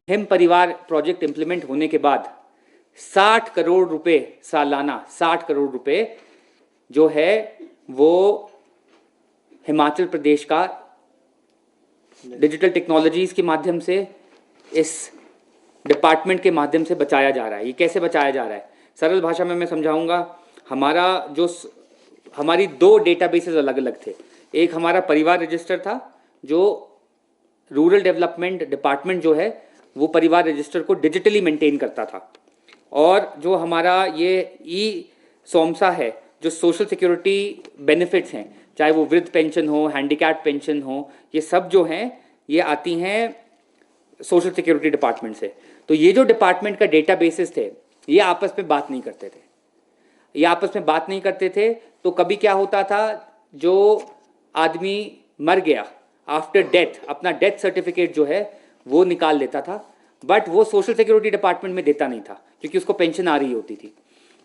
Him परिवार project implement होने के बाद 60 करोड़ रुपए सालाना, 60 करोड़ रुपए जो है वो हिमाचल प्रदेश का डिजिटल टेक्नोलॉजीज के माध्यम से, इस डिपार्टमेंट के माध्यम से बचाया जा रहा है। ये कैसे बचाया जा रहा है, सरल भाषा में मैं समझाऊंगा। हमारी दो डेटाबेसेस अलग अलग थे। एक हमारा परिवार रजिस्टर था, जो रूरल डेवलपमेंट डिपार्टमेंट जो है वो परिवार रजिस्टर को डिजिटली मेंटेन करता था, और जो हमारा ये ई सोमसा है, जो सोशल सिक्योरिटी बेनिफिट्स हैं, चाहे वो वृद्ध पेंशन हो, हैंडीकैप पेंशन हो, ये सब जो हैं ये आती हैं सोशल सिक्योरिटी डिपार्टमेंट से। तो ये जो डिपार्टमेंट का डेटाबेसेस थे ये आपस में बात नहीं करते थे। तो कभी क्या होता था, जो आदमी मर गया आफ्टर डेथ, अपना डेथ सर्टिफिकेट जो है वो निकाल लेता था, बट वो सोशल सिक्योरिटी डिपार्टमेंट में देता नहीं था क्योंकि उसको पेंशन आ रही होती थी।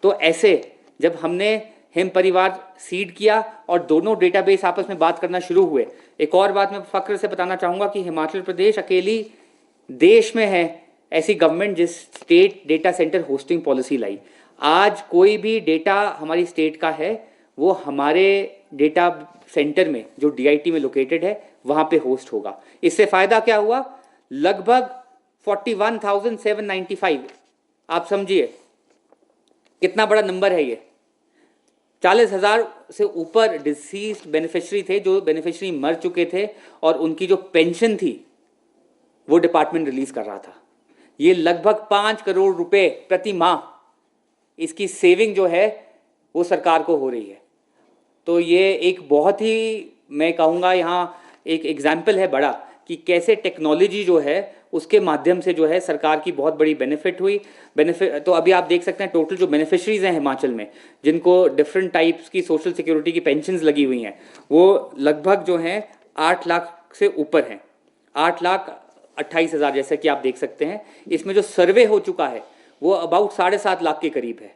तो ऐसे जब हमने हिम परिवार सीड किया और दोनों डेटाबेस आपस में बात करना शुरू हुए। एक और बात मैं फख्र से बताना चाहूँगा कि हिमाचल प्रदेश अकेली देश में है ऐसी गवर्नमेंट जिस state data centre hosting policy लाई। आज कोई भी डेटा हमारी स्टेट का है वो हमारे डेटा सेंटर में, जो डीआईटी में लोकेटेड है, वहाँ पे होस्ट होगा। इससे फ़ायदा क्या हुआ, लगभग 41,795, आप समझिए कितना बड़ा नंबर है ये। 40,000 से ऊपर डिसीज्ड बेनिफिशियरी थे, जो बेनिफिशियरी मर चुके थे और उनकी जो पेंशन थी वो डिपार्टमेंट रिलीज कर रहा था। ये लगभग 5 करोड़ रुपए प्रति माह इसकी सेविंग जो है वो सरकार को हो रही है। तो ये एक बहुत ही, मैं कहूँगा यहाँ एक एग्जाम्पल है बड़ा कि कैसे टेक्नोलॉजी जो है उसके माध्यम से जो है सरकार की बहुत बड़ी बेनिफिट हुई। तो अभी आप देख सकते हैं टोटल जो बेनिफिशरीज हैं हिमाचल में, जिनको डिफरेंट टाइप्स की सोशल सिक्योरिटी की पेंशन्स लगी हुई हैं, वो लगभग जो हैं 8 लाख से ऊपर हैं, 8,28,000 जैसे कि आप देख सकते हैं। इसमें जो सर्वे हो चुका है वो अबाउट 7.5 लाख के करीब है।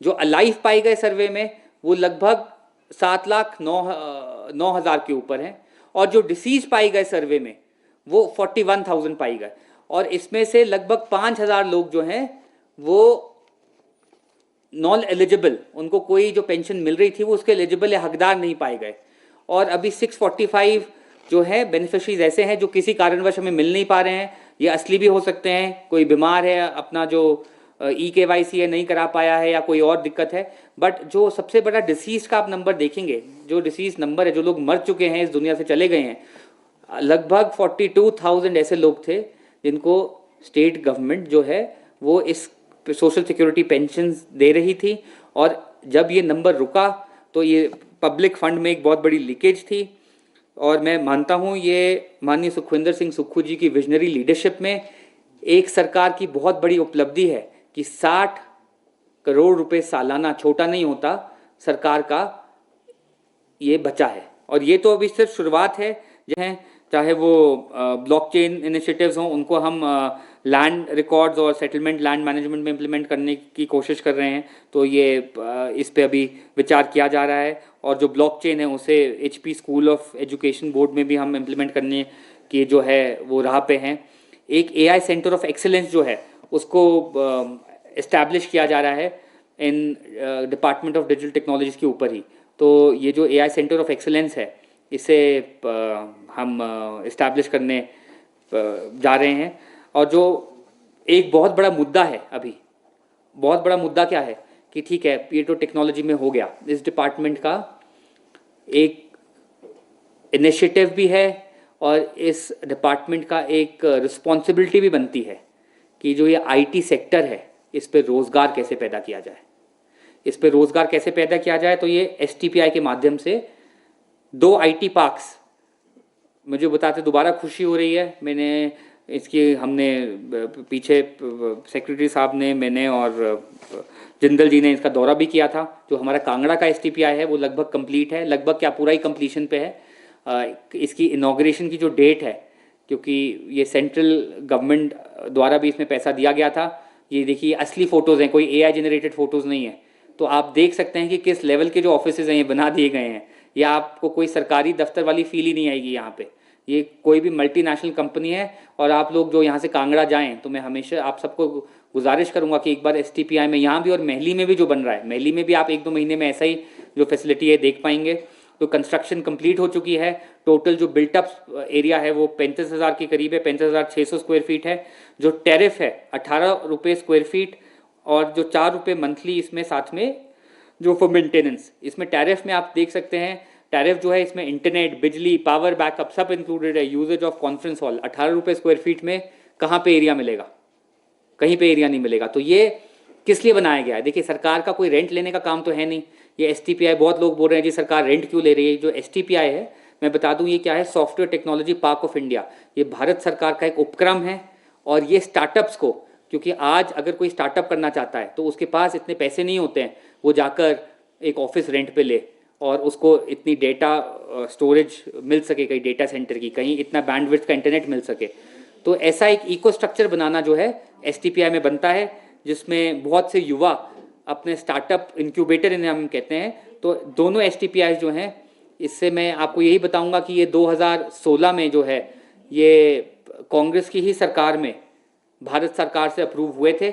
जो अलाइव पाए गए सर्वे में वो लगभग 7,09,000 के ऊपर हैं, और जो डिसीज पाई गए सर्वे में वो 41,000 पाई गए। और इसमें से लगभग 5,000 लोग जो हैं वो नॉन एलिजिबल, उनको कोई जो पेंशन मिल रही थी वो उसके एलिजिबल या हकदार नहीं पाए गए। और अभी 645 जो है बेनिफिशरीज ऐसे हैं जो किसी कारणवश हमें मिल नहीं पा रहे हैं। ये असली भी हो सकते हैं, कोई बीमार है, अपना जो EKYC है नहीं करा पाया है, या कोई और दिक्कत है। बट जो सबसे बड़ा डिसीज का आप नंबर देखेंगे, जो डिसीज नंबर है, जो लोग मर चुके हैं, इस दुनिया से चले गए हैं, लगभग 42,000 ऐसे लोग थे जिनको स्टेट गवर्नमेंट जो है वो इस सोशल सिक्योरिटी पेंशन दे रही थी। और जब ये नंबर रुका तो ये पब्लिक फंड में एक बहुत बड़ी लीकेज थी। और मैं मानता हूँ ये माननीय सुखविंदर सिंह सुक्खू जी की विजनरी लीडरशिप में एक सरकार की बहुत बड़ी उपलब्धि है कि 60 करोड़ रुपए सालाना, छोटा नहीं होता, सरकार का ये बचा है। और ये तो अभी सिर्फ शुरुआत है। चाहे वो ब्लॉकचेन इनिशिएटिव्स हों, उनको हम लैंड रिकॉर्ड्स और सेटलमेंट लैंड मैनेजमेंट में इम्प्लीमेंट करने की कोशिश कर रहे हैं, तो ये इस पे अभी विचार किया जा रहा है। और जो ब्लॉकचेन है उसे HP school of education board में भी हम इम्प्लीमेंट करने की जो है वो राह पे हैं। एक AI सेंटर ऑफ एक्सीलेंस जो है उसको इस्टेब्लिश किया जा रहा है in department of digital technologies के ऊपर ही। तो ये जो AI सेंटर ऑफ एक्सीलेंस है इसे हम इस्टेब्लिश करने जा रहे हैं। और जो एक बहुत बड़ा मुद्दा है अभी, बहुत बड़ा मुद्दा क्या है कि ठीक है ये तो टेक्नोलॉजी में हो गया, इस डिपार्टमेंट का एक इनिशिएटिव भी है और इस डिपार्टमेंट का एक रिस्पॉन्सिबिलिटी भी बनती है कि जो ये IT सेक्टर है इस पे रोज़गार कैसे पैदा किया जाए। तो ये STPI के माध्यम से 2 IT पार्क्स, मुझे बताते दोबारा खुशी हो रही है। हमने पीछे सेक्रेटरी साहब ने, मैंने और जिंदल जी ने इसका दौरा भी किया था। जो हमारा कांगड़ा का STPI है वो लगभग कंप्लीट है, लगभग क्या पूरा ही कंप्लीशन पे है। इसकी इनॉग्रेशन की जो डेट है, क्योंकि ये सेंट्रल गवर्नमेंट द्वारा भी इसमें पैसा दिया गया था। ये देखिए असली फ़ोटोज़ हैं, कोई AI जनरेटेड फ़ोटोज़ नहीं है। तो आप देख सकते हैं कि किस लेवल के जो ऑफिसेज हैं ये बना दिए गए हैं। या आपको कोई सरकारी दफ्तर वाली फील ही नहीं आएगी यहाँ पे। ये कोई भी मल्टीनेशनल कंपनी है और आप लोग जो यहाँ से कांगड़ा जाएं तो मैं हमेशा आप सबको गुजारिश करूंगा कि एक बार एसटीपीआई में यहाँ भी और महली में भी जो बन रहा है, महली में भी आप 1-2 महीने में ऐसा ही जो फैसिलिटी है देख पाएंगे। तो कंस्ट्रक्शन कंप्लीट हो चुकी है। टोटल जो बिल्टअप एरिया है वो 35,000 के करीब है, 35,600 स्क्वायर फीट है। जो टैरिफ है 18 रुपये स्क्वायर फीट और जो 4 रुपये मंथली इसमें साथ में जो फॉर मेंटेनेंस। इसमें टैरिफ में आप देख सकते हैं, टैरिफ जो है इसमें इंटरनेट, बिजली, पावर बैकअप सब इंक्लूडेड है। यूजेज ऑफ कॉन्फ्रेंस हॉल 18 रुपये स्क्वायर फीट में कहाँ पे एरिया मिलेगा? कहीं पे एरिया नहीं मिलेगा। तो ये किस लिए बनाया गया है? देखिए, सरकार का कोई रेंट लेने का काम तो है नहीं। ये एसटीपीआई, बहुत लोग बोल रहे हैं जी सरकार रेंट क्यों ले रही है। जो एसटीपीआई है, मैं बता दूं ये क्या है, software technology park of India. ये भारत सरकार का एक उपक्रम है और ये स्टार्टअप्स को, क्योंकि आज अगर कोई स्टार्टअप करना चाहता है तो उसके पास इतने पैसे नहीं होते हैं वो जाकर एक ऑफिस रेंट पे ले और उसको इतनी डेटा स्टोरेज मिल सके, कहीं डेटा सेंटर की, कहीं इतना बैंडविड्थ का इंटरनेट मिल सके। तो ऐसा एक इको स्ट्रक्चर बनाना जो है एसटीपीआई में बनता है, जिसमें बहुत से युवा अपने स्टार्टअप इंक्यूबेटर इन्हें हम कहते हैं। तो दोनों एसटीपीआई जो हैं, इससे मैं आपको यही बताऊंगा कि ये 2016 में जो है ये कांग्रेस की ही सरकार में भारत सरकार से अप्रूव हुए थे।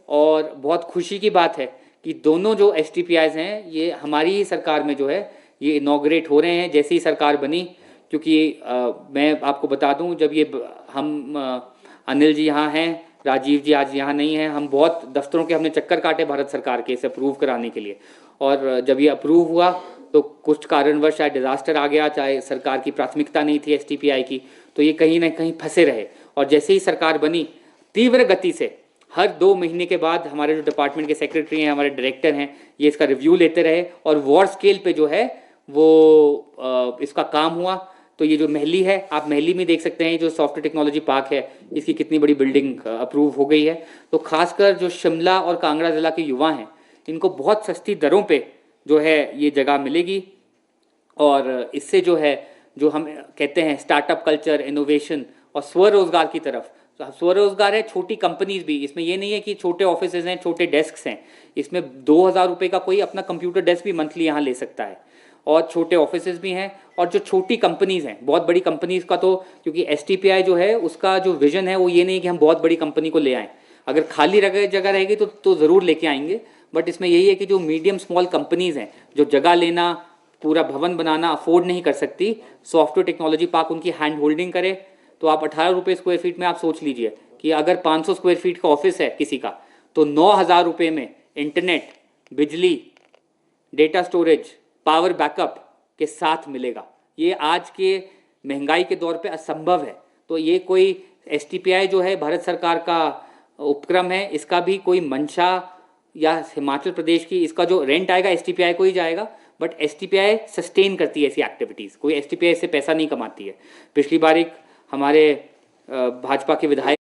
और बहुत खुशी की बात है कि दोनों जो एसटीपीआईज हैं ये हमारी ही सरकार में जो है ये इनॉग्रेट हो रहे हैं जैसे ही सरकार बनी। क्योंकि मैं आपको बता दूं, जब ये हम अनिल जी यहाँ हैं, राजीव जी आज यहाँ नहीं हैं, हम बहुत दफ्तरों के हमने चक्कर काटे भारत सरकार के इसे अप्रूव कराने के लिए। और जब ये अप्रूव हुआ तो कुछ कारणवश शायद डिजास्टर आ गया, चाहे सरकार की प्राथमिकता नहीं थी एसटीपीआई की, तो ये कहीं ना कहीं फंसे रहे। और जैसे ही सरकार बनी, तीव्र गति से हर 2 महीने के बाद हमारे जो डिपार्टमेंट के सेक्रेटरी हैं, हमारे डायरेक्टर हैं, ये इसका रिव्यू लेते रहे और वॉर स्केल पे जो है वो इसका काम हुआ। तो ये जो महली है, आप महली में देख सकते हैं जो सॉफ्टवेयर टेक्नोलॉजी पार्क है, इसकी कितनी बड़ी बिल्डिंग अप्रूव हो गई है। तो खासकर जो शिमला और कांगड़ा जिला के युवा हैं, इनको बहुत सस्ती दरों पे जो है ये जगह मिलेगी। और इससे जो है, जो हम कहते हैं स्टार्टअप कल्चर, इनोवेशन और स्वरोजगार की तरफ, तो स्वरोजगार है, छोटी कंपनीज भी, इसमें ये नहीं है कि छोटे ऑफिस हैं, छोटे डेस्क हैं। इसमें 2,000 रुपये का कोई अपना कंप्यूटर डेस्क भी मंथली यहाँ ले सकता है। और छोटे ऑफिसेज भी हैं और जो छोटी कंपनीज हैं, बहुत बड़ी कंपनीज का तो, क्योंकि एसटीपीआई जो है उसका जो विजन है वो ये नहीं कि हम बहुत बड़ी कंपनी को ले आएँ। अगर खाली जगह रहेगी तो ज़रूर लेके आएंगे, बट इसमें यही है कि जो मीडियम स्मॉल कंपनीज हैं, जो जगह लेना, पूरा भवन बनाना अफोर्ड नहीं कर सकती, सॉफ्टवेयर टेक्नोलॉजी पार्क उनकी हैंड होल्डिंग करे। तो आप 18 रुपये स्क्वायर फीट में आप सोच लीजिए कि अगर 500 स्क्वायर फीट का ऑफिस है किसी का, तो 9,000 रुपये में इंटरनेट, बिजली, डेटा स्टोरेज, पावर बैकअप के साथ मिलेगा। ये आज के महंगाई के दौर पे असंभव है। तो ये कोई एसटीपीआई जो है भारत सरकार का उपक्रम है, इसका भी कोई मंशा या हिमाचल प्रदेश की, इसका जो रेंट आएगा एसटीपीआई को ही जाएगा, बट एसटीपीआई सस्टेन करती है ऐसी एक्टिविटीज़, कोई एसटीपीआई से पैसा नहीं कमाती है। पिछली बार एक हमारे भाजपा के विधायक